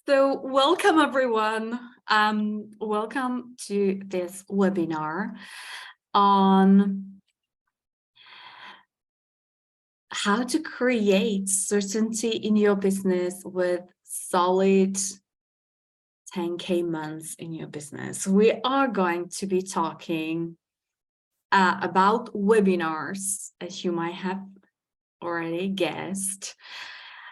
So welcome everyone. Welcome to this webinar on how to create certainty in your business with solid 10K months in your business. We are going to be talking about webinars, as you might have already guessed.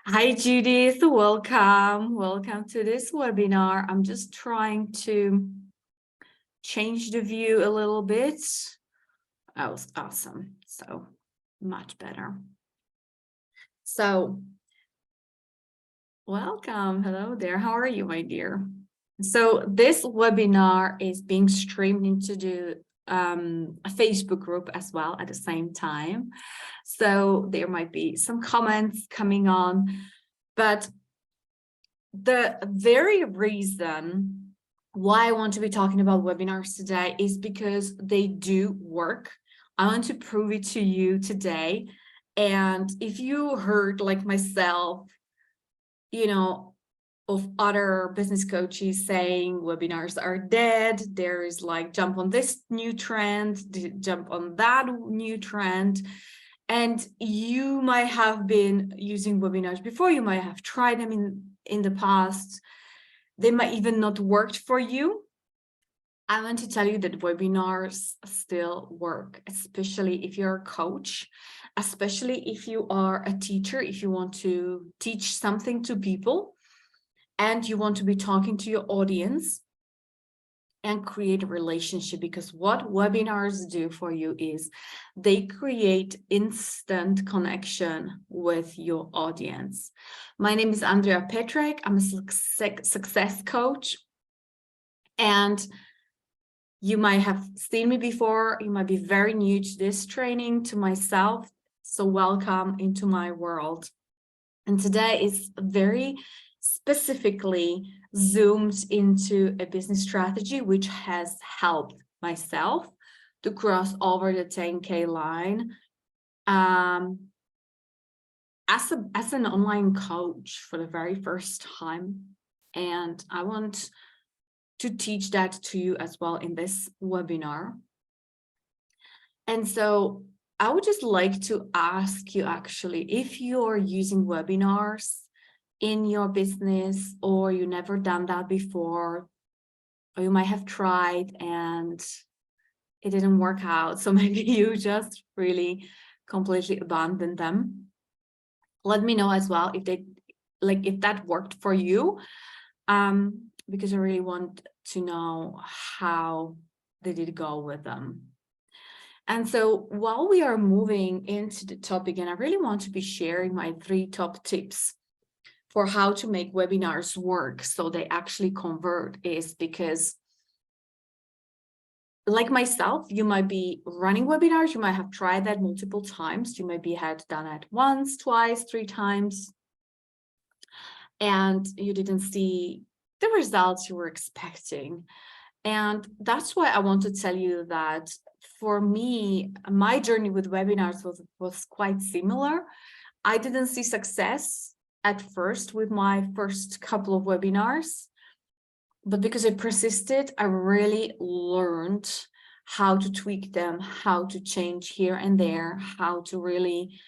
Hi, Judith. Welcome. Welcome to this webinar. I'm just trying to change the view a little bit. That was awesome. So much better. So welcome. Hello there. How are you, my dear? So this webinar is being streamed into the a Facebook group as well at the same time. So there might be some comments coming on, but the very reason why I want to be talking about webinars today is because they do work. I want to prove it to you today. And if you heard, like myself, of other business coaches saying webinars are dead, there is like jump on this new trend, jump on that new trend, and you might have been using webinars before, you might have tried them in the past, they might even not worked for you. I want to tell you that webinars still work, especially if you're a coach, especially if you are a teacher, if you want to teach something to people and you want to be talking to your audience and create a relationship, because what webinars do for you is they create instant connection with your audience. My name is Andrea Petrek. I'm a success coach, and you might have seen me before. You might be very new to this training, to myself. So welcome into my world. And today is very specifically zoomed into a business strategy which has helped myself to cross over the 10K line as an online coach for the very first time. And I want to teach that to you as well in this webinar. And so I would just like to ask you, actually, if you're using webinars in your business, or you never done that before, or you might have tried and it didn't work out, so maybe you just really completely abandoned them. Let me know as well if that worked for you, because I really want to know how did it go with them. And so while we are moving into the topic, and I really want to be sharing my 3 top tips for how to make webinars work so they actually convert, is because, like myself, you might be running webinars, you might have tried that multiple times, you maybe had done it once, twice, 3 times, and you didn't see the results you were expecting. And that's why I want to tell you that for me, my journey with webinars was quite similar. I didn't see success at first with my first couple of webinars, but because I persisted, I really learned how to tweak them, how to change here and there, how to really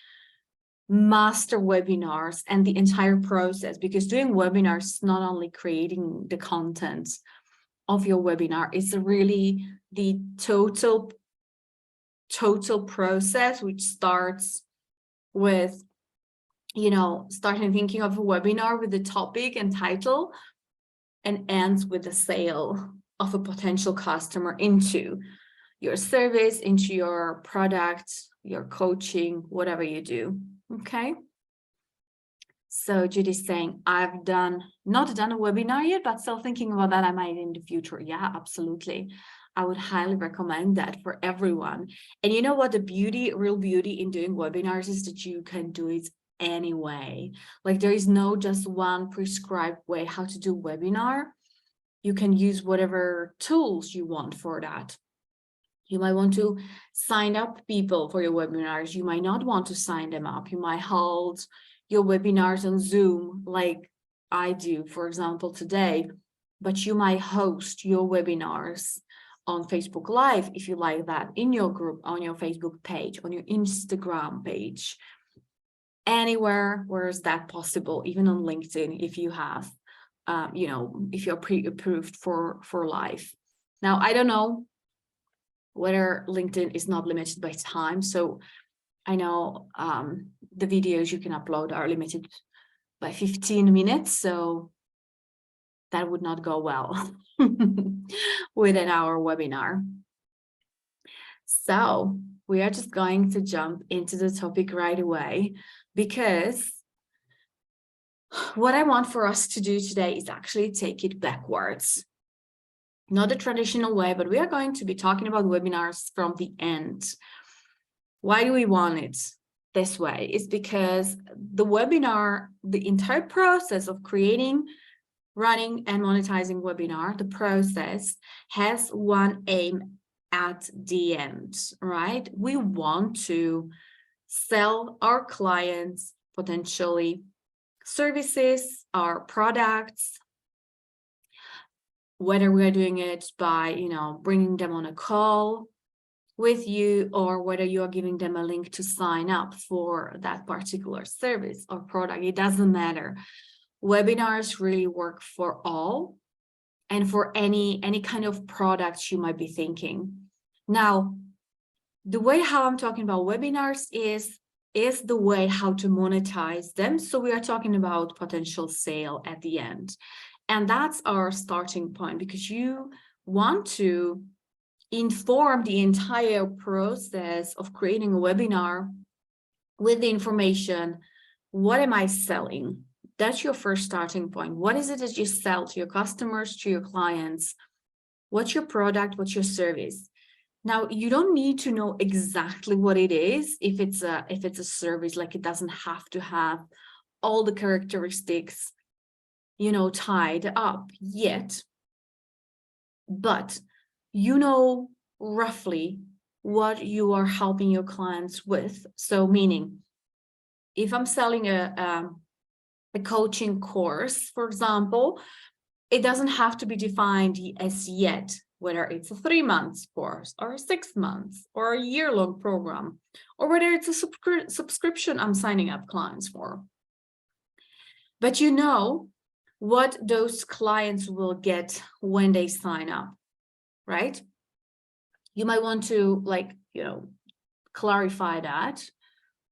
master webinars and the entire process, because doing webinars is not only creating the content of your webinar, it's really the total process, which starts with starting thinking of a webinar with the topic and title, and ends with the sale of a potential customer into your service, into your product, your coaching, whatever you do. Okay. So Judy's saying, I've not done a webinar yet, but still thinking about that I might in the future. Yeah, absolutely. I would highly recommend that for everyone. And you know what, the real beauty in doing webinars is that you can do it anyway. Like, there is no just one prescribed way how to do webinar. You can use whatever tools you want for that. You might want to sign up people for your webinars. You might not want to sign them up. You might hold your webinars on Zoom, like I do, for example, today, but you might host your webinars on Facebook Live, if you like that, in your group, on your Facebook page, on your Instagram page, anywhere where is that possible, even on LinkedIn, if you have, if you're pre-approved for live. Now, I don't know whether LinkedIn is not limited by time. So I know the videos you can upload are limited by 15 minutes. So that would not go well within our webinar. So we are just going to jump into the topic right away, because what I want for us to do today is actually take it backwards. Not the traditional way, but we are going to be talking about webinars from the end. Why do we want it this way? It's because the webinar, the entire process of creating, running, and monetizing webinar, the process has one aim at the end, right? We want to sell our clients potentially services, our products, whether we're doing it by, bringing them on a call with you, or whether you're giving them a link to sign up for that particular service or product, it doesn't matter. Webinars really work for all and for any kind of products you might be thinking. Now, the way how I'm talking about webinars is the way how to monetize them. So we are talking about potential sale at the end. And that's our starting point, because you want to inform the entire process of creating a webinar with the information, what am I selling? That's your first starting point. What is it that you sell to your customers, to your clients? What's your product? What's your service? Now, you don't need to know exactly what it is. If it's a service, like, it doesn't have to have all the characteristics, tied up yet. But you know roughly what you are helping your clients with. So meaning, if I'm selling a coaching course, for example, it doesn't have to be defined as yet, whether it's a 3 months course or 6 months or a year-long program, or whether it's a subscription I'm signing up clients for. But you know what those clients will get when they sign up, right? You might want to, clarify that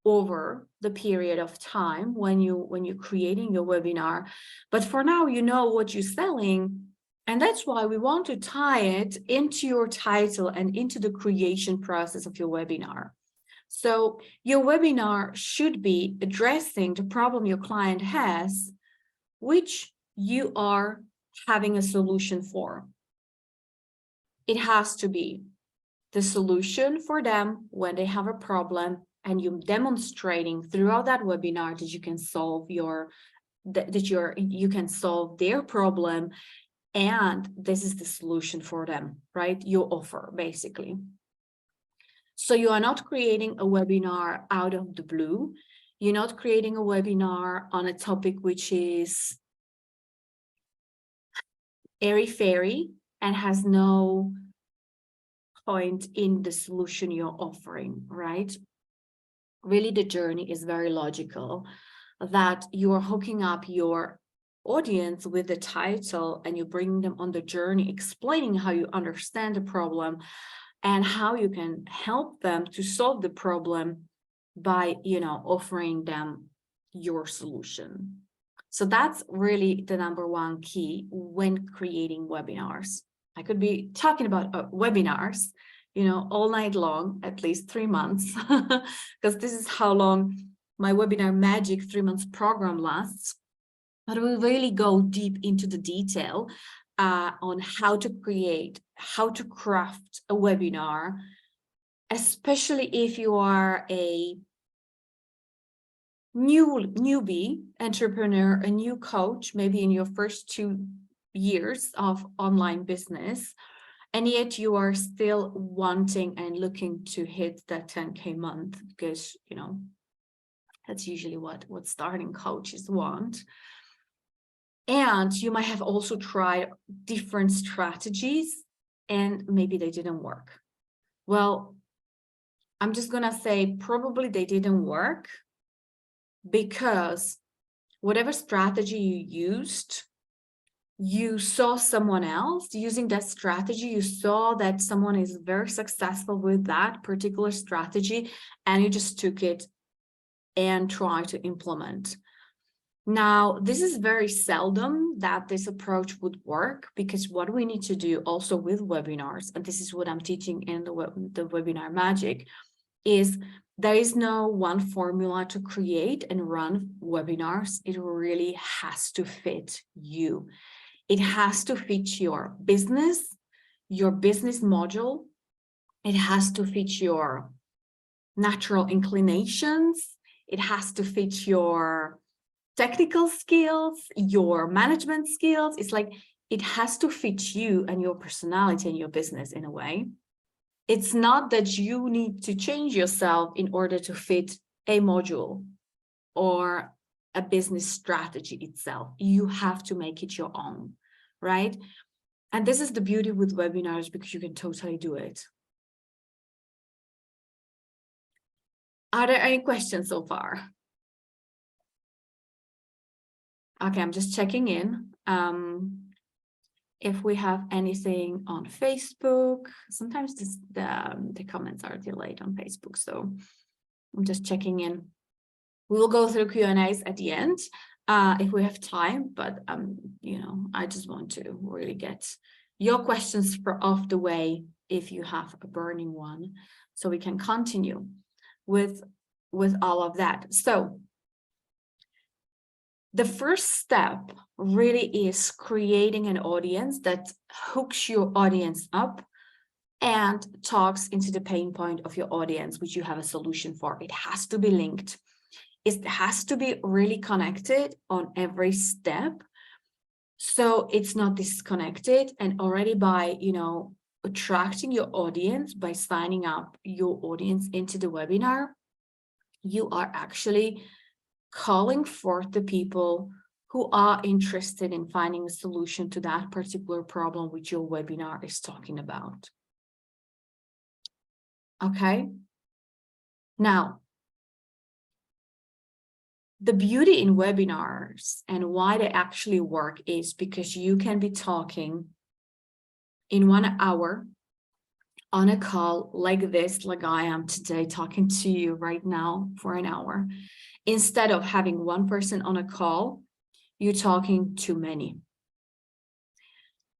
over the period of time when you're creating your webinar. But for now, you know what you're selling, and that's why we want to tie it into your title and into the creation process of your webinar. So your webinar should be addressing the problem your client has, which you are having a solution for. It has to be the solution for them when they have a problem, and you're demonstrating throughout that webinar that you can solve you can solve their problem, and this is the solution for them, right? Your offer, basically. So you are not creating a webinar out of the blue. You're not creating a webinar on a topic which is airy-fairy and has no point in the solution you're offering, right? Really, the journey is very logical, that you are hooking up your audience with the title and you bring them on the journey, explaining how you understand the problem and how you can help them to solve the problem by, offering them your solution. So that's really the number one key when creating webinars. I could be talking about webinars, all night long, at least 3 months, because this is how long my Webinar Magic 3 months program lasts. But we really go deep into the detail on how to craft a webinar, especially if you are a newbie entrepreneur, a new coach, maybe in your first 2 years of online business, and yet you are still wanting and looking to hit that 10K month, because that's usually what starting coaches want. And you might have also tried different strategies and maybe they didn't work. Well, I'm just gonna say probably they didn't work because whatever strategy you used, you saw someone else using that strategy, you saw that someone is very successful with that particular strategy, and you just took it and tried to implement. Now, this is very seldom that this approach would work, because what we need to do also with webinars, and this is what I'm teaching in the Webinar Magic, is there is no one formula to create and run webinars. It really has to fit you. It has to fit your business module. It has to fit your natural inclinations. It has to fit your technical skills, your management skills. It's like, it has to fit you and your personality and your business in a way. It's not that you need to change yourself in order to fit a module or a business strategy itself. You have to make it your own, right? And this is the beauty with webinars, because you can totally do it. Are there any questions so far? Okay, I'm just checking in. If we have anything on Facebook, sometimes the comments are delayed on Facebook, so I'm just checking in. We will go through Q&As at the end if we have time, but you know, I just want to really get your questions off the way if you have a burning one, so we can continue with all of that. So the first step really is creating an audience that hooks your audience up and talks into the pain point of your audience, which you have a solution for. It has to be linked. It has to be really connected on every step, so it's not disconnected. And already by, you know, attracting your audience, by signing up your audience into the webinar, you are actually calling forth the people who are interested in finding a solution to that particular problem which your webinar is talking about. Okay. Now, the beauty in webinars and why they actually work is because you can be talking in 1 hour on a call like this, like I am today talking to you right now for an hour. Instead of having one person on a call, you're talking to many.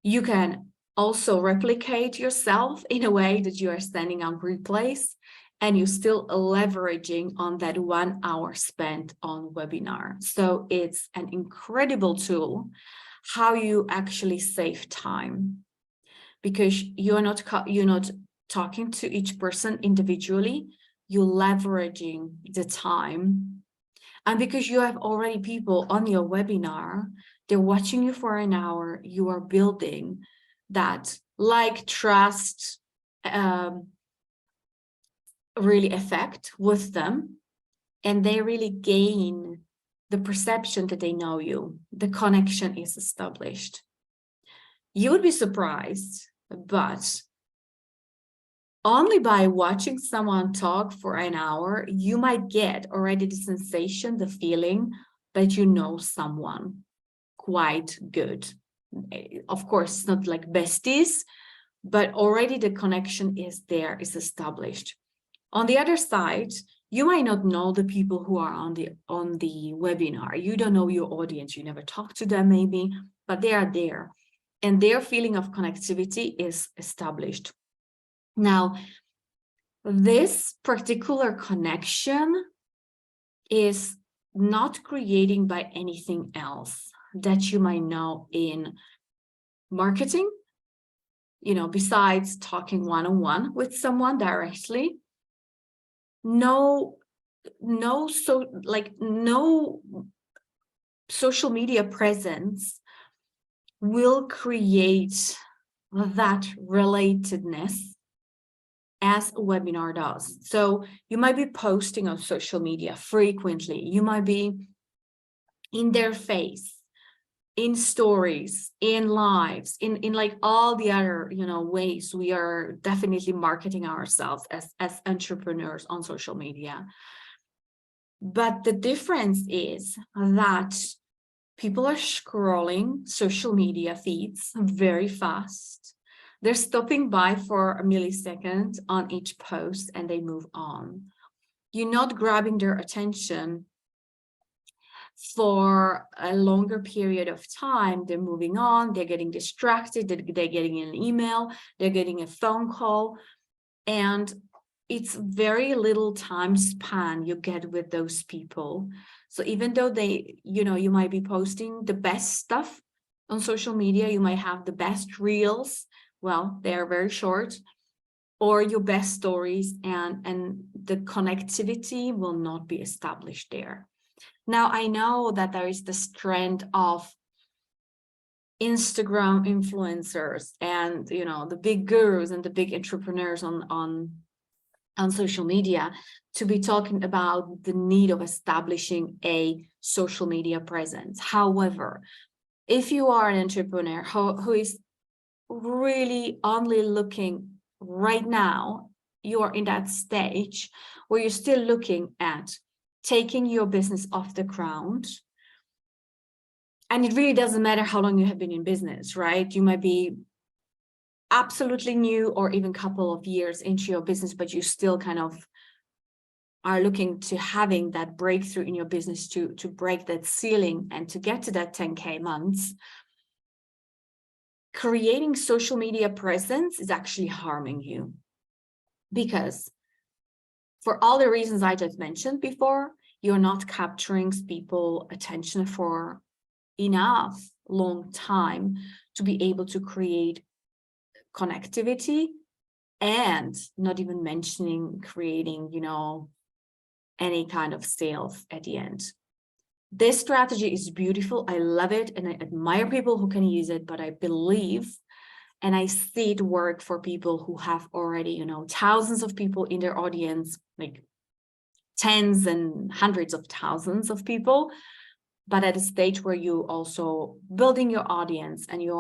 You can also replicate yourself in a way that you are standing on replays and you're still leveraging on that 1 hour spent on webinar. So it's an incredible tool how you actually save time, because you're not talking to each person individually, you're leveraging the time. And because you have already people on your webinar, they're watching you for an hour, you are building that like trust really effect with them, and they really gain the perception that they know you. The connection is established. You would be surprised, but only by watching someone talk for an hour, you might get already the sensation, the feeling that you know someone quite good. Of course, it's not like besties, but already the connection is there, is established. On the other side, you might not know the people who are on the webinar. You don't know your audience. You never talk to them maybe, but they are there. And their feeling of connectivity is established. Now, this particular connection is not creating by anything else that you might know in marketing, you know, besides talking one-on-one with someone directly. No social media presence will create that relatedness as a webinar does. So you might be posting on social media frequently. You might be in their face. in stories, in lives, in like all the other, ways we are definitely marketing ourselves as entrepreneurs on social media. But the difference is that people are scrolling social media feeds very fast. They're stopping by for a millisecond on each post and they move on. You're not grabbing their attention for a longer period of time. They're moving on, they're getting distracted, they're getting an email, they're getting a phone call, and it's very little time span you get with those people. So even though they, you might be posting the best stuff on social media, you might have the best reels, well, they're very short, or your best stories, and the connectivity will not be established there. Now, I know that there is this trend of Instagram influencers and, the big gurus and the big entrepreneurs on social media to be talking about the need of establishing a social media presence. However, if you are an entrepreneur who is really only looking right now, you're in that stage where you're still looking at taking your business off the ground. And it really doesn't matter how long you have been in business, right? You might be absolutely new or even a couple of years into your business, but you still kind of are looking to having that breakthrough in your business to break that ceiling and to get to that 10K months. Creating social media presence is actually harming you, because for all the reasons I just mentioned before, you're not capturing people's attention for enough long time to be able to create connectivity, and not even mentioning creating, any kind of sales at the end. This strategy is beautiful. I love it. And I admire people who can use it, but I believe and I see it work for people who have already, thousands of people in their audience, like tens and hundreds of thousands of people. But at a stage where you also building your audience and you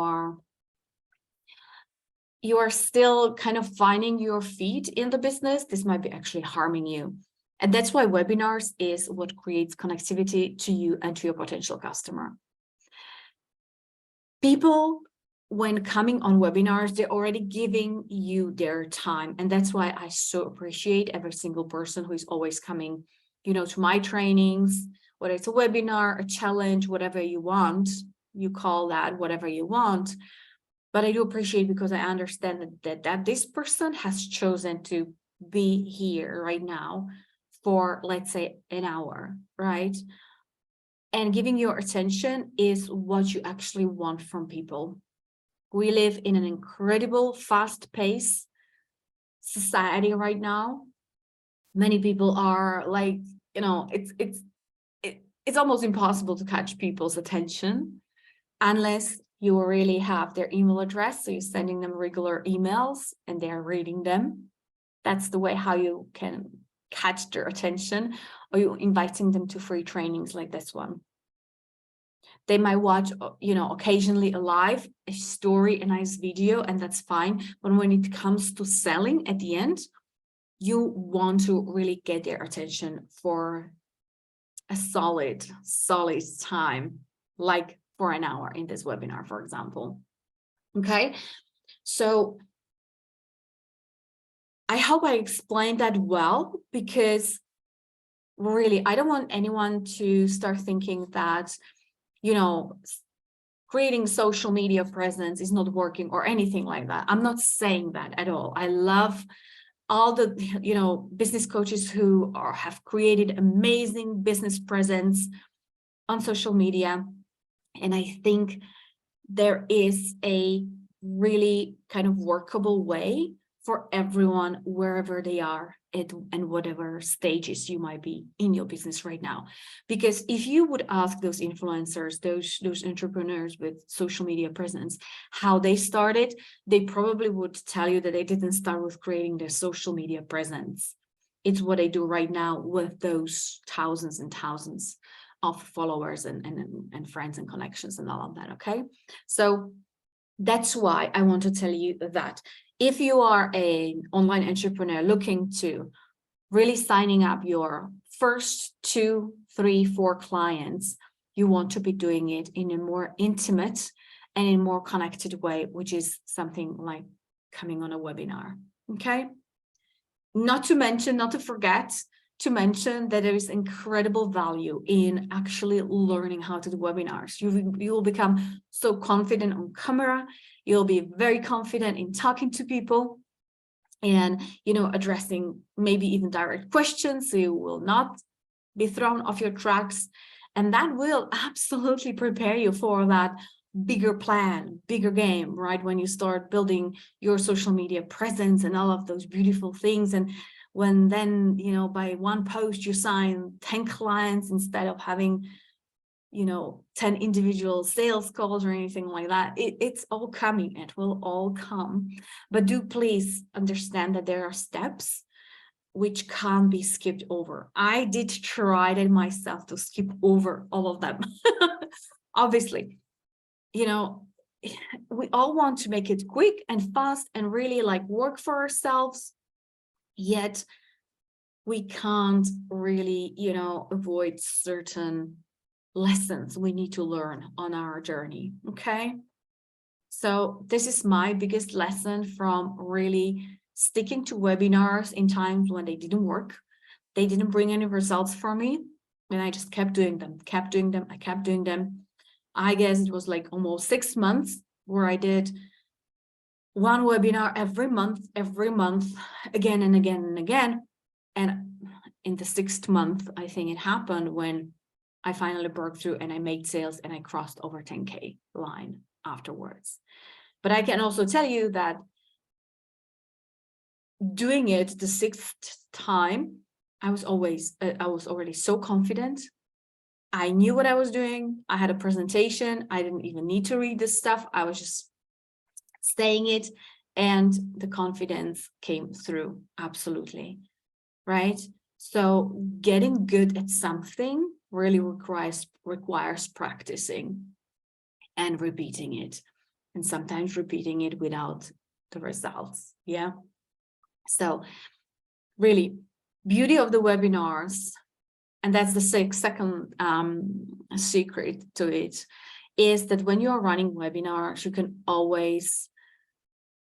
are still kind of finding your feet in the business, this might be actually harming you. And that's why webinars is what creates connectivity to you and to your potential customer. People, when coming on webinars, they're already giving you their time. And that's why I so appreciate every single person who is always coming, to my trainings, whether it's a webinar, a challenge, whatever you want, you call that whatever you want. But I do appreciate, because I understand that this person has chosen to be here right now for, let's say, an hour, right? And giving your attention is what you actually want from people. We live in an incredible fast-paced society right now. Many people are like, it's almost impossible to catch people's attention unless you really have their email address. So you're sending them regular emails and they're reading them. That's the way how you can catch their attention, or you inviting them to free trainings like this one. They might watch, occasionally a live, a story, a nice video, and that's fine. But when it comes to selling at the end, you want to really get their attention for a solid time, like for an hour in this webinar, for example. Okay, so I hope I explained that well, because really, I don't want anyone to start thinking that, creating social media presence is not working or anything like that. I'm not saying that at all. I love all the, business coaches who have created amazing business presence on social media. And I think there is a really kind of workable way for everyone, wherever they are and whatever stages you might be in your business right now. Because if you would ask those influencers, those entrepreneurs with social media presence, how they started, they probably would tell you that they didn't start with creating their social media presence. It's what they do right now with those thousands and thousands of followers and friends and connections and all of that. Okay, so that's why I want to tell you that if you are an online entrepreneur looking to really signing up your first 2, 3, 4 clients, you want to be doing it in a more intimate and in a more connected way, which is something like coming on a webinar. Okay, not to forget to mention that there is incredible value in actually learning how to do webinars. You will become so confident on camera. You'll be very confident in talking to people and, you know, addressing maybe even direct questions, so you will not be thrown off your tracks. And that will absolutely prepare you for that bigger plan, bigger game, right? When you start building your social media presence and all of those beautiful things. And when then, you know, by one post you sign 10 clients instead of having, you know, 10 individual sales calls or anything like that. It's all coming. It will all come. But do please understand that there are steps which can't be skipped over. I did try it myself to skip over all of them. Obviously, you know, we all want to make it quick and fast and really like work for ourselves, yet we can't really, you know, avoid certain lessons we need to learn on our journey. Okay, so this is my biggest lesson from really sticking to webinars in times when they didn't work, they didn't bring any results for me, and I just kept doing them. I guess it was like almost 6 months where I did one webinar every month, again and again and again. And in the 6th month, I think it happened when I finally broke through and I made sales and I crossed over 10K line afterwards. But I can also tell you that doing it the 6th time, I was already so confident. I knew what I was doing. I had a presentation. I didn't even need to read this stuff. I was just saying it, and the confidence came through. Absolutely. Right? So getting good at something really requires practicing and repeating it, and sometimes repeating it without the results. Yeah. So really, beauty of the webinars, and that's the second secret to it, is that when you're running webinars, you can always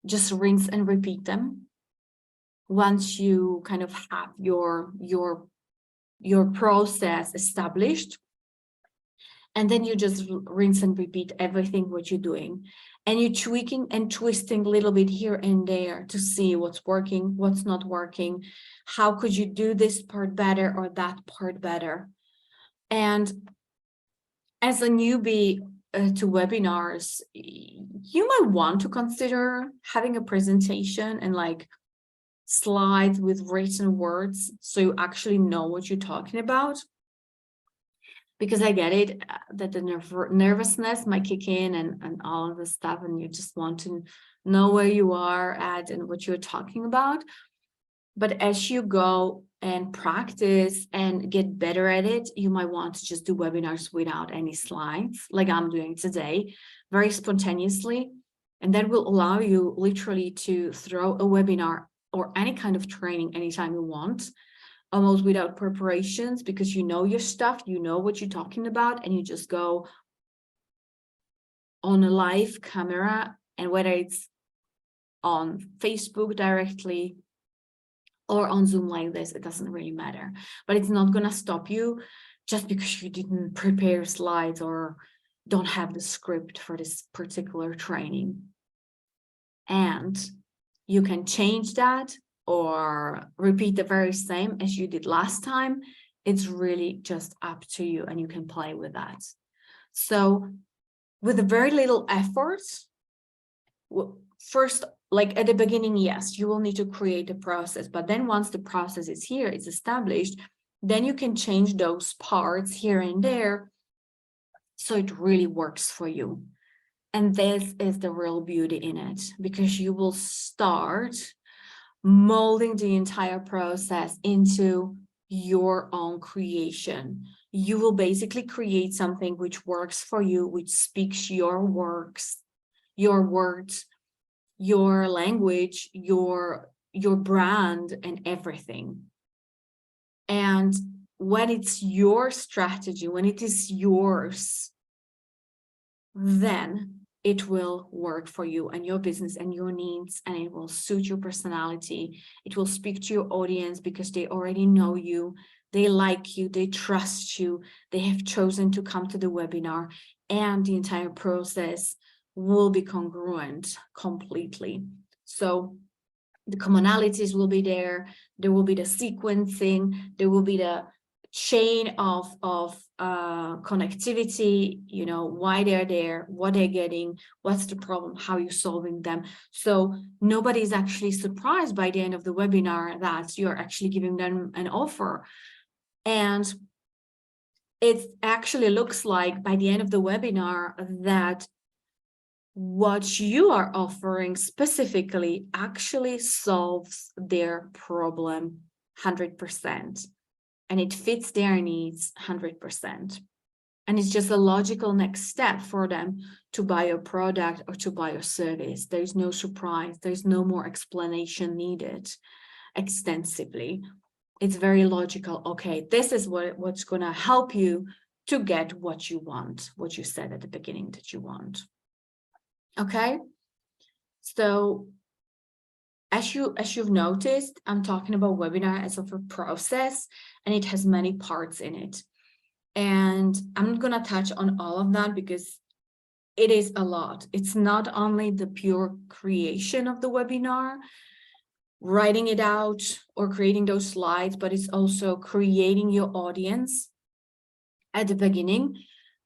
just rinse and repeat them. Once you kind of have your process established, and then you just rinse and repeat everything what you're doing, and you're tweaking and twisting a little bit here and there to see what's working, what's not working, how could you do this part better or that part better. And as a newbie to webinars, you might want to consider having a presentation and like slides with written words so you actually know what you're talking about. Because I get it, that the nervousness might kick in and all of this stuff, and you just want to know where you are at and what you're talking about. But as you go and practice and get better at it, you might want to just do webinars without any slides, like I'm doing today, very spontaneously. And that will allow you literally to throw a webinar or any kind of training anytime you want, almost without preparations, because you know your stuff, you know what you're talking about, and you just go on a live camera, and whether it's on Facebook directly or on Zoom like this, it doesn't really matter. But it's not going to stop you just because you didn't prepare slides or don't have the script for this particular training. And you can change that or repeat the very same as you did last time. It's really just up to you, and you can play with that. So with a very little effort, first, like at the beginning, yes, you will need to create a process, but then once the process is here, it's established, then you can change those parts here and there so it really works for you. And this is the real beauty in it, because you will start molding the entire process into your own creation. You will basically create something which works for you, which speaks your words, your language, your brand, and everything. And when it's your strategy, when it is yours, then it will work for you and your business and your needs, and it will suit your personality. It will speak to your audience because they already know you, they like you, they trust you, they have chosen to come to the webinar, and the entire process will be congruent completely. So the commonalities will be there. There will be the sequencing. There will be the chain of connectivity, you know, why they're there, what they're getting, what's the problem, how you're solving them. So nobody's actually surprised by the end of the webinar that you're actually giving them an offer. And it actually looks like by the end of the webinar that what you are offering specifically actually solves their problem 100%, and it fits their needs 100%. And it's just a logical next step for them to buy your product or to buy your service. There's no surprise. There's no more explanation needed extensively. It's very logical. Okay, this is what's going to help you to get what you want, what you said at the beginning that you want. Okay, so as you've noticed, I'm talking about webinar as of a process, and it has many parts in it. And I'm not gonna touch on all of that because it is a lot. It's not only the pure creation of the webinar, writing it out or creating those slides, but it's also creating your audience at the beginning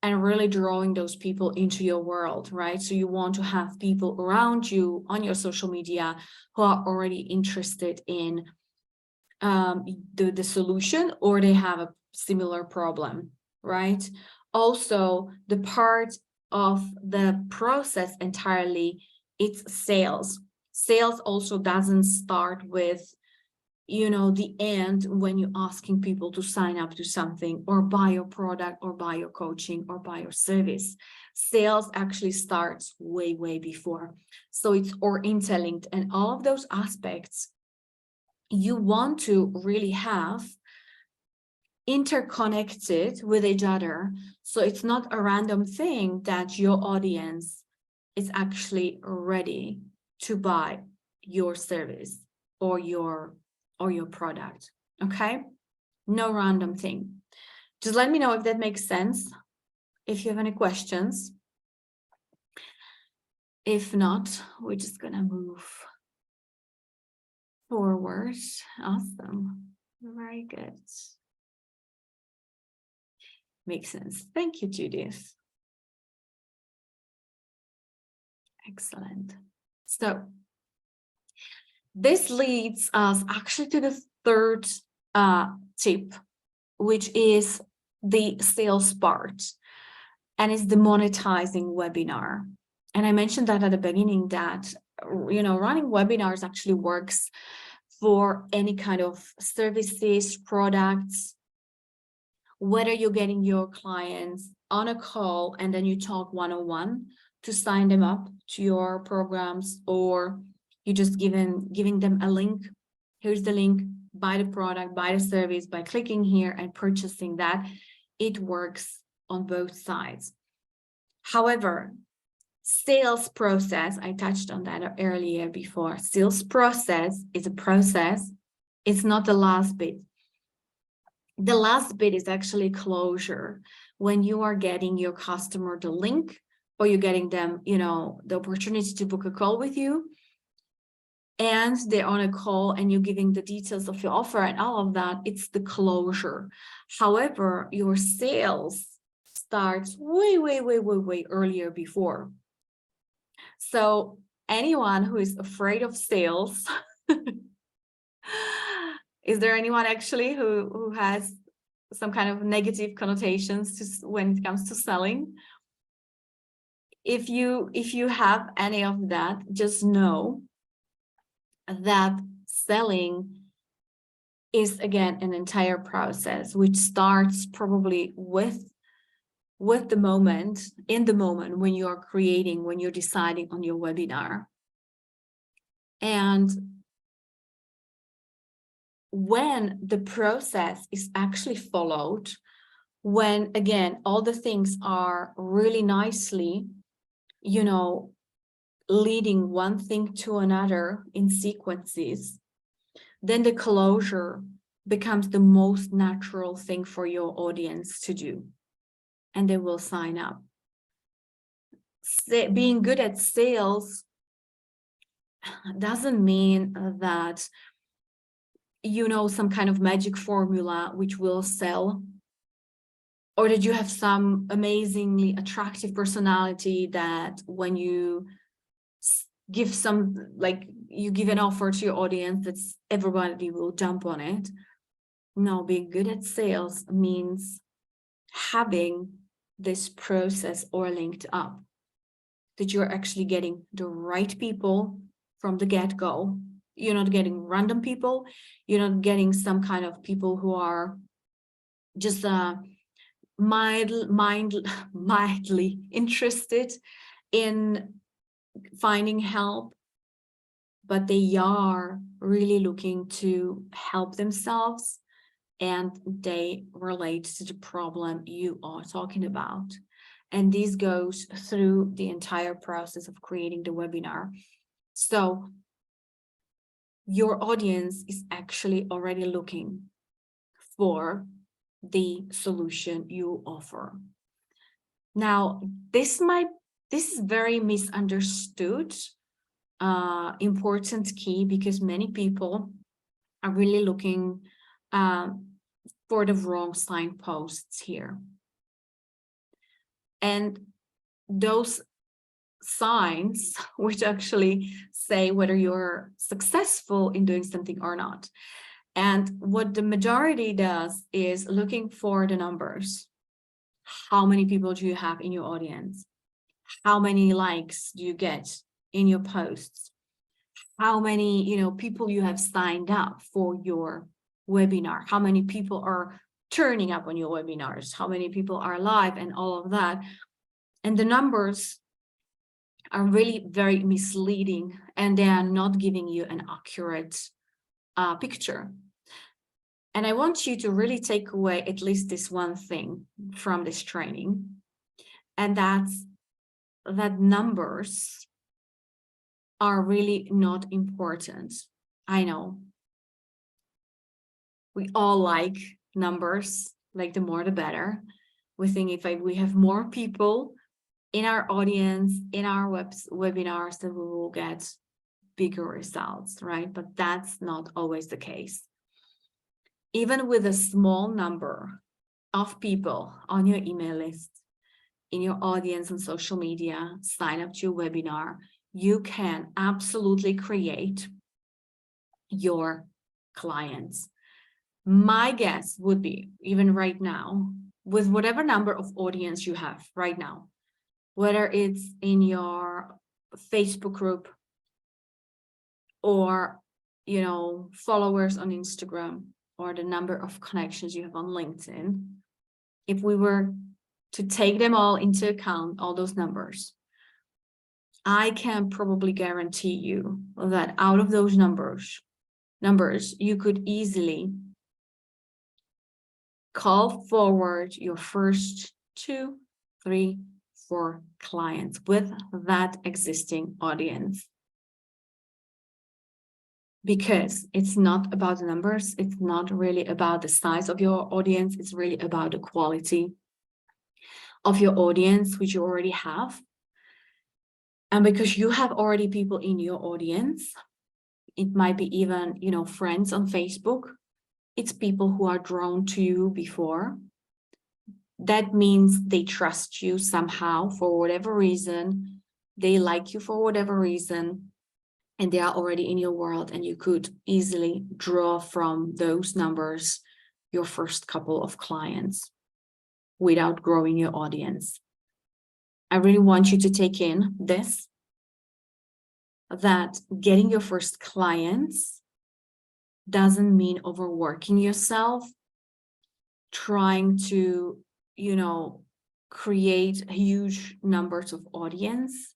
and really drawing those people into your world, right? So you want to have people around you on your social media who are already interested in the solution, or they have a similar problem, right? Also, the part of the process entirely, it's sales. Sales also doesn't start with, you know, the end when you're asking people to sign up to something or buy your product or buy your coaching or buy your service. Sales actually starts way, way before. So it's all interlinked, and all of those aspects you want to really have interconnected with each other. So it's not a random thing that your audience is actually ready to buy your service or your product. Okay, no random thing. Just let me know if that makes sense, if you have any questions. If not, we're just gonna move forward. Awesome, very good. Makes sense. Thank you, Judith. Excellent. So this leads us actually to the third tip, which is the sales part, and it's the monetizing webinar. And I mentioned that at the beginning that, you know, running webinars actually works for any kind of services, products, whether you're getting your clients on a call and then you talk one-on-one to sign them up to your programs, or you just giving them a link. Here's the link, buy the product, buy the service by clicking here and purchasing that. It works on both sides. However, sales process, I touched on that earlier before. Sales process is a process. It's not the last bit. The last bit is actually closure. When you are getting your customer the link, or you're getting them, you know, the opportunity to book a call with you, and they're on a call and you're giving the details of your offer and all of that, it's the closure. However, your sales starts way, way, way, way, way earlier before. So anyone who is afraid of sales, is there anyone actually who has some kind of negative connotations when it comes to selling? If you have any of that, just know that selling is again an entire process, which starts probably with the moment, in the moment when you are creating, when you're deciding on your webinar. And when the process is actually followed, when again, all the things are really nicely, you know, leading one thing to another in sequences, then the closure becomes the most natural thing for your audience to do, and they will sign up. Being good at sales doesn't mean that you know some kind of magic formula which will sell, or that you have some amazingly attractive personality that when you give some, like you give an offer to your audience, that's everybody will jump on it. No, being good at sales means having this process all linked up, that you're actually getting the right people from the get-go. You're not getting random people. You're not getting some kind of people who are just mildly interested in finding help, but they are really looking to help themselves, and they relate to the problem you are talking about. And this goes through the entire process of creating the webinar. So your audience is actually already looking for the solution you offer. Now, this is very misunderstood, important key, because many people are really looking for the wrong signposts here. And those signs which actually say whether you're successful in doing something or not. And what the majority does is looking for the numbers. How many people do you have in your audience? How many likes do you get in your posts? How many, people you have signed up for your webinar? How many people are turning up on your webinars? How many people are live and all of that? And the numbers are really very misleading, and they are not giving you an accurate picture. And I want you to really take away at least this one thing from this training, and that's that numbers are really not important. I know we all like numbers, like the more the better. We think if we have more people in our audience, in our webinars, then we will get bigger results, right? But that's not always the case. Even with a small number of people on your email list, in your audience on social media, sign up to your webinar, you can absolutely create your clients. My guess would be, even right now, with whatever number of audience you have right now, whether it's in your Facebook group or, followers on Instagram, or the number of connections you have on LinkedIn, if we were to take them all into account, all those numbers, I can probably guarantee you that out of those numbers, you could easily call forward your first 2, 3, 4 clients with that existing audience. Because it's not about the numbers, it's not really about the size of your audience, it's really about the quality of your audience, which you already have. And because you have already people in your audience, it might be even, friends on Facebook. It's people who are drawn to you before. That means they trust you somehow for whatever reason. They like you for whatever reason, and they are already in your world, and you could easily draw from those numbers your first couple of clients without growing your audience. I really want you to take in this, that getting your first clients doesn't mean overworking yourself, trying to, create huge numbers of audience.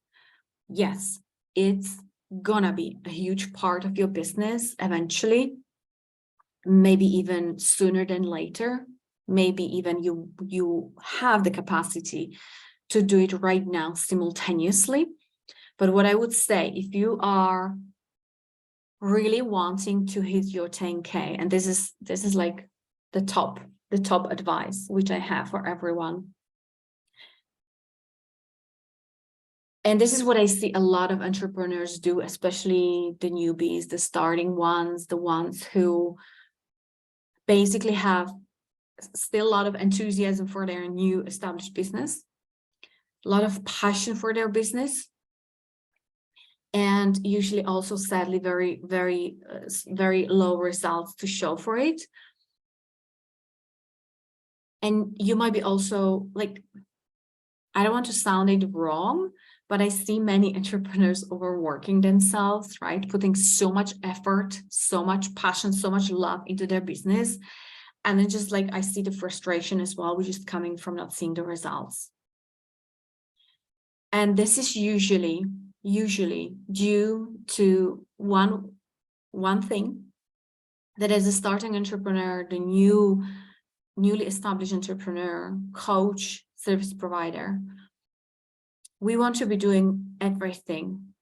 Yes, it's gonna be a huge part of your business eventually, maybe even sooner than later. Maybe even you have the capacity to do it right now simultaneously. But what I would say, if you are really wanting to hit your 10K, and this is like the top advice which I have for everyone. And this is what I see a lot of entrepreneurs do, especially the newbies, the starting ones, the ones who basically have still a lot of enthusiasm for their new established business, a lot of passion for their business, and usually also sadly very, very, very low results to show for it. And you might be also like, I don't want to sound it wrong, but I see many entrepreneurs overworking themselves, right? Putting so much effort, so much passion, so much love into their business. And then just like, I see the frustration as well, which is coming from not seeing the results. And this is usually due to one thing, that as a starting entrepreneur, the newly established entrepreneur, coach, service provider, we want to be doing everything,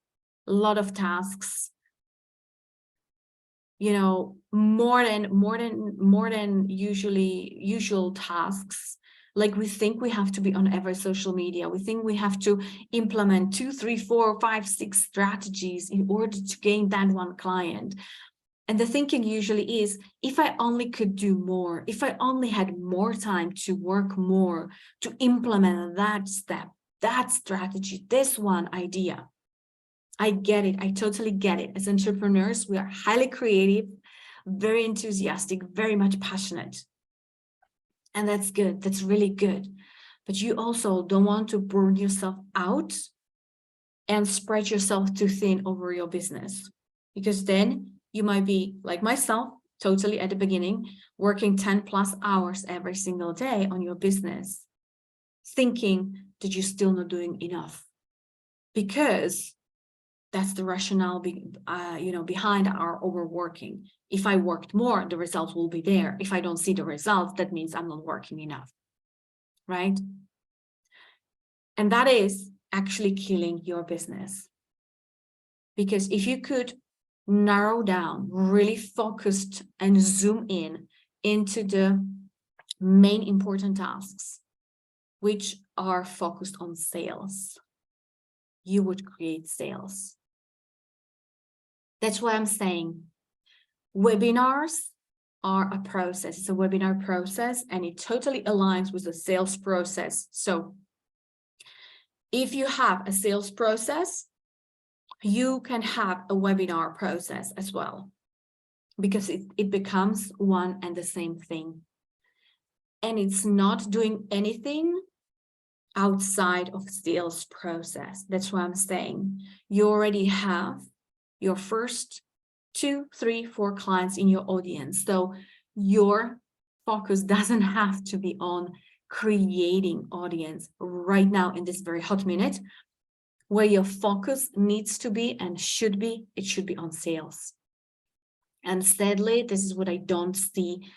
a lot of tasks, more than usual tasks. Like we think we have to be on every social media. We think we have to implement 2, 3, 4, 5, 6 strategies in order to gain that one client. And the thinking usually is, if I only could do more, if I only had more time to work more, to implement that step, that strategy, this one idea. I get it. I totally get it. As entrepreneurs, we are highly creative, very enthusiastic, very much passionate. And that's good. That's really good. But you also don't want to burn yourself out and spread yourself too thin over your business, because then you might be like myself, totally at the beginning, working 10+ hours every single day on your business, thinking that you're still not doing enough, because that's the rationale behind our overworking. If I worked more, the results will be there. If I don't see the results, that means I'm not working enough, right? And that is actually killing your business. Because if you could narrow down, really focused and zoom in into the main important tasks, which are focused on sales, you would create sales. That's why I'm saying webinars are a process. It's a webinar process, and it totally aligns with the sales process. So if you have a sales process, you can have a webinar process as well, because it becomes one and the same thing. And it's not doing anything outside of sales process. That's why I'm saying you already have your first 2, 3, 4 clients in your audience. So your focus doesn't have to be on creating audience right now in this very hot minute. Where your focus needs to be and should be, it should be on sales. And sadly, this is what I don't see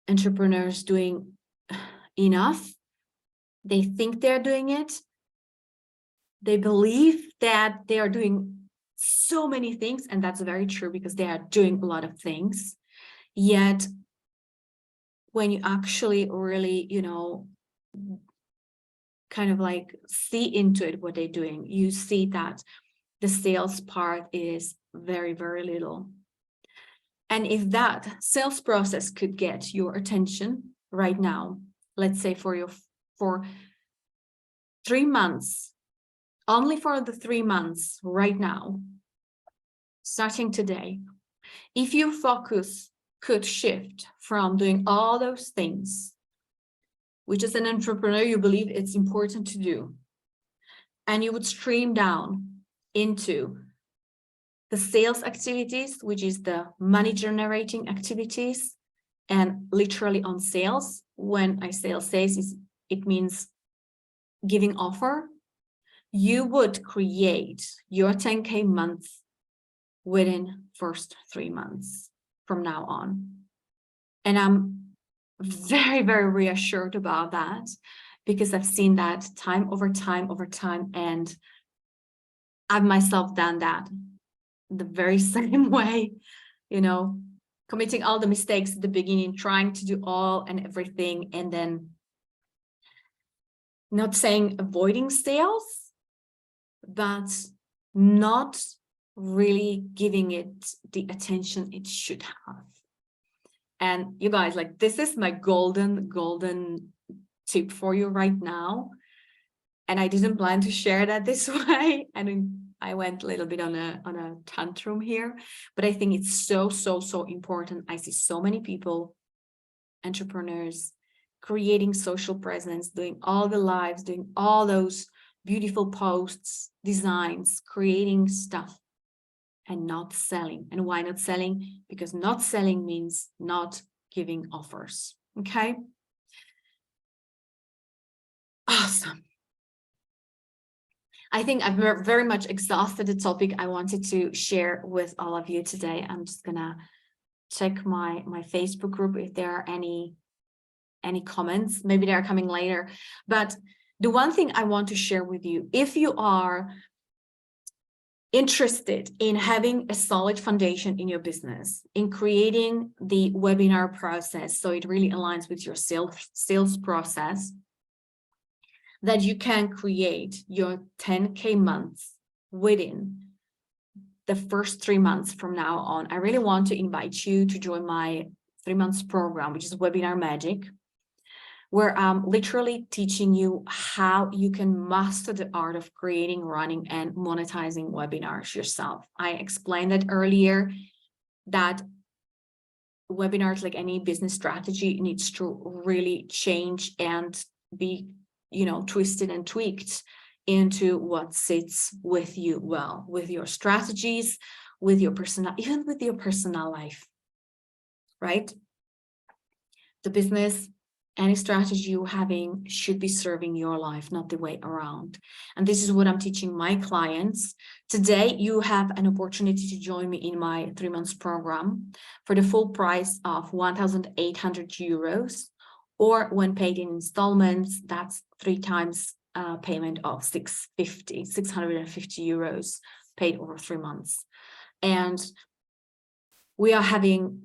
entrepreneurs doing enough. They think they're doing it. They believe that they are doing so many things, and that's very true, because they are doing a lot of things. Yet when you actually really, kind of like see into it, what they're doing, you see that the sales part is very, very little. And if that sales process could get your attention right now, let's say for 3 months, only for the 3 months right now, starting today, if your focus could shift from doing all those things, which as an entrepreneur, you believe it's important to do, and you would stream down into the sales activities, which is the money generating activities, and literally on sales. When I say sales, it means giving offer. You would create your 10K month within first 3 months from now on. And I'm very, very reassured about that, because I've seen that time over time, and I've myself done that the very same way, committing all the mistakes at the beginning, trying to do all and everything, and then not saying avoiding sales, but not really giving it the attention it should have. And you guys, like, this is my golden tip for you right now. And I didn't plan to share that this way. And I went a little bit on a tantrum here, but I think it's so important. I see so many people, entrepreneurs, creating social presence, doing all the lives, doing all those beautiful posts, designs, creating stuff, and not selling. And why not selling? Because not selling means not giving offers. Okay. Awesome. I think I've very much exhausted the topic I wanted to share with all of you today. I'm just gonna check my Facebook group if there are any comments. Maybe they are coming later. But the one thing I want to share with you, if you are interested in having a solid foundation in your business, in creating the webinar process so it really aligns with your sales process, that you can create your 10K months within the first 3 months from now on, I really want to invite you to join my 3 months program, which is Webinar Magic, where I'm literally teaching you how you can master the art of creating, running, and monetizing webinars yourself. I explained that earlier, that webinars, like any business strategy, needs to really change and be twisted and tweaked into what sits with you well, with your strategies, with your personal, even with your personal life, right? The business, any strategy you're having should be serving your life, not the way around. And this is what I'm teaching my clients. Today, you have an opportunity to join me in my 3 months program for the full price of 1,800 euros. Or when paid in installments, that's 3 times payment of 650 euros paid over 3 months. And we are having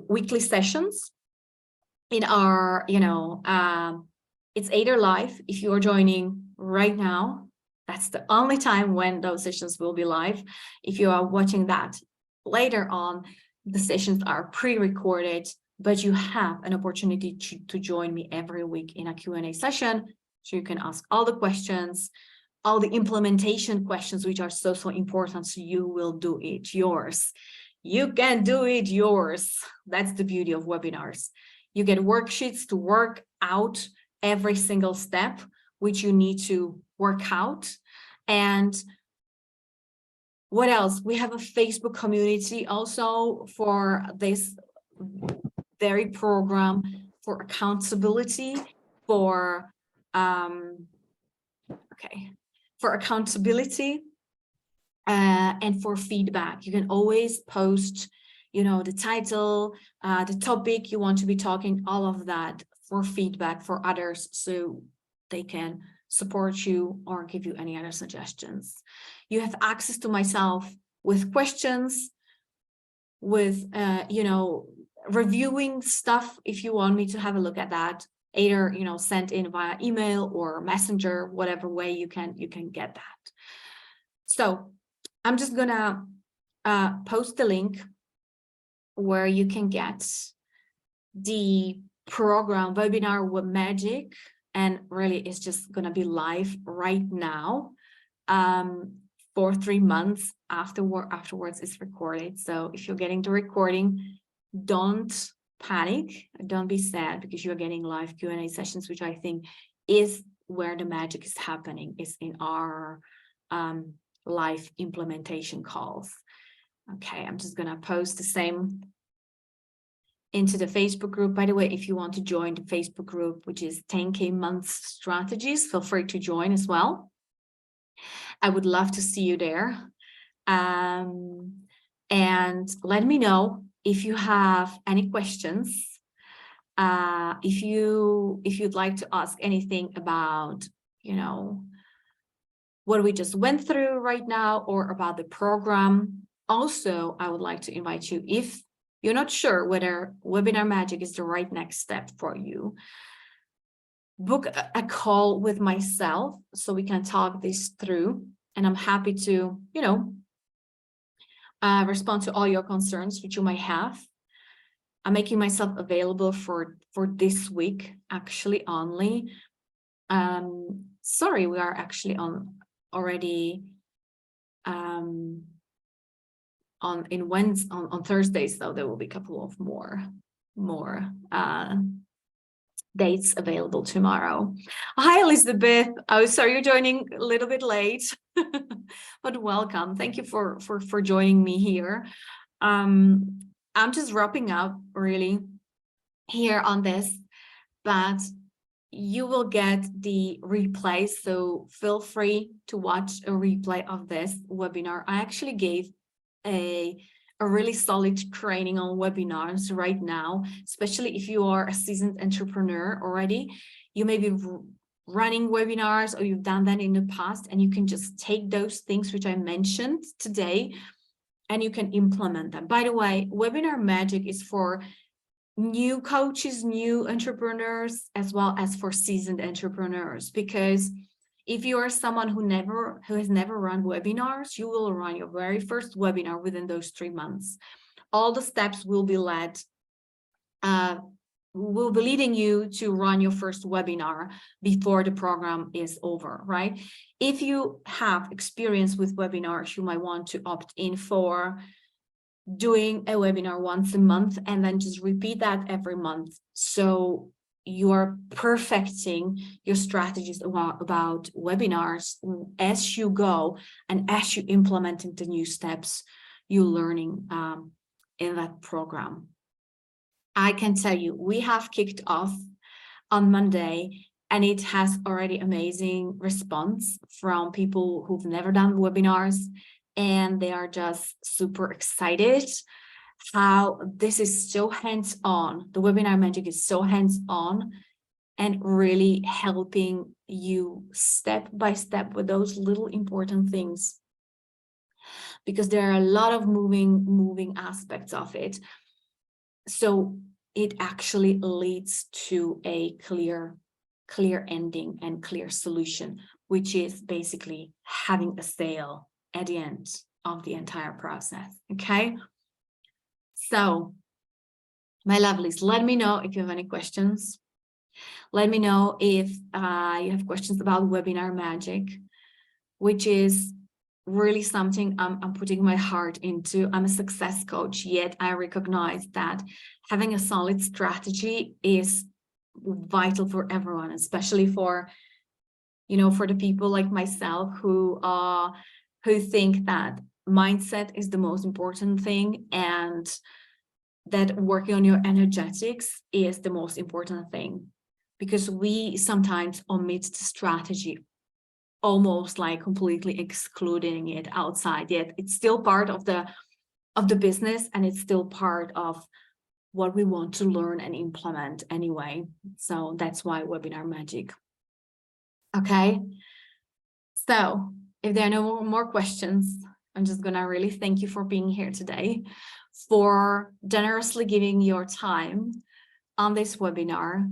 weekly sessions in our, it's either live. If you are joining right now, that's the only time when those sessions will be live. If you are watching that later on, the sessions are pre-recorded, but you have an opportunity to join me every week in a Q&A session. So you can ask all the questions, all the implementation questions, which are so important. So you will do it yours. You can do it yours. That's the beauty of webinars. You get worksheets to work out every single step, which you need to work out. And what else? We have a Facebook community also for this very program, for accountability, for accountability and for feedback. You can always post, the title, the topic you want to be talking, all of that for feedback for others, so they can support you or give you any other suggestions. You have access to myself with questions, with reviewing stuff if you want me to have a look at that, either sent in via email or messenger, whatever way you can get that. So I'm just gonna post the link where you can get the program Webinar Magic, and really it's just gonna be live right now for 3 months. Afterwards it's recorded. So if you're getting the recording, don't panic, don't be sad, because you're getting live Q&A sessions, which I think is where the magic is happening, is in our live implementation calls. Okay, I'm just gonna post the same into the Facebook group. By the way, if you want to join the Facebook group, which is 10K Months Strategies, feel free to join as well. I would love to see you there. And let me know if you have any questions. If you'd like to ask anything about, you know, what we just went through right now, or about the program. Also, I would like to invite you, if you're not sure whether Webinar Magic is the right next step for you, book a call with myself so we can talk this through. And I'm happy to, you know, respond to all your concerns which you might have. I'm making myself available for this week, actually only. Sorry, we are actually on already on Thursdays, though there will be a couple of more dates available tomorrow. Hi, Elizabeth. Oh, sorry, you're joining a little bit late, but welcome. Thank you for joining me here. I'm just wrapping up really here on this, but you will get the replay, so feel free to watch a replay of this webinar. I actually gave a really solid training on webinars right now, especially if you are a seasoned entrepreneur already. You may be running webinars, or you've done that in the past, and you can just take those things which I mentioned today and you can implement them. By the way, Webinar Magic is for new coaches, new entrepreneurs, as well as for seasoned entrepreneurs, because if you are someone who has never run webinars, you will run your very first webinar within those 3 months. All the steps will be leading you to run your first webinar before the program is over, right? If you have experience with webinars, you might want to opt in for doing a webinar once a month and then just repeat that every month. So you are perfecting your strategies about webinars as you go, and as you implementing the new steps you're learning in that program. I can tell you, we have kicked off on Monday, and it has already amazing response from people who've never done webinars, and they are just super excited how this is so hands-on. The Webinar Magic is so hands-on and really helping you step by step with those little important things, because there are a lot of moving aspects of it. So it actually leads to a clear ending and clear solution, which is basically having a sale at the end of the entire process. Okay, so my lovelies, let me know if you have any questions. Let me know if you have questions about Webinar Magic, which is really something I'm putting my heart into. I'm a success coach, yet I recognize that having a solid strategy is vital for everyone, especially for, you know, for the people like myself who think that mindset is the most important thing, and that working on your energetics is the most important thing, because we sometimes omit the strategy, almost like completely excluding it outside, yet it's still part of the business, and it's still part of what we want to learn and implement anyway. So that's why Webinar Magic. Okay, so if there are no more questions, I'm just gonna really thank you for being here today, for generously giving your time on this webinar.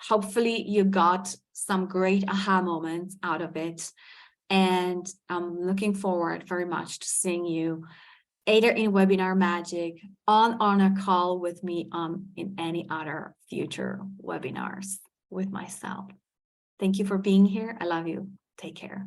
Hopefully you got some great aha moments out of it, and I'm looking forward very much to seeing you either in Webinar Magic, on a call with me, in any other future webinars with myself. Thank you for being here. I love you. Take care.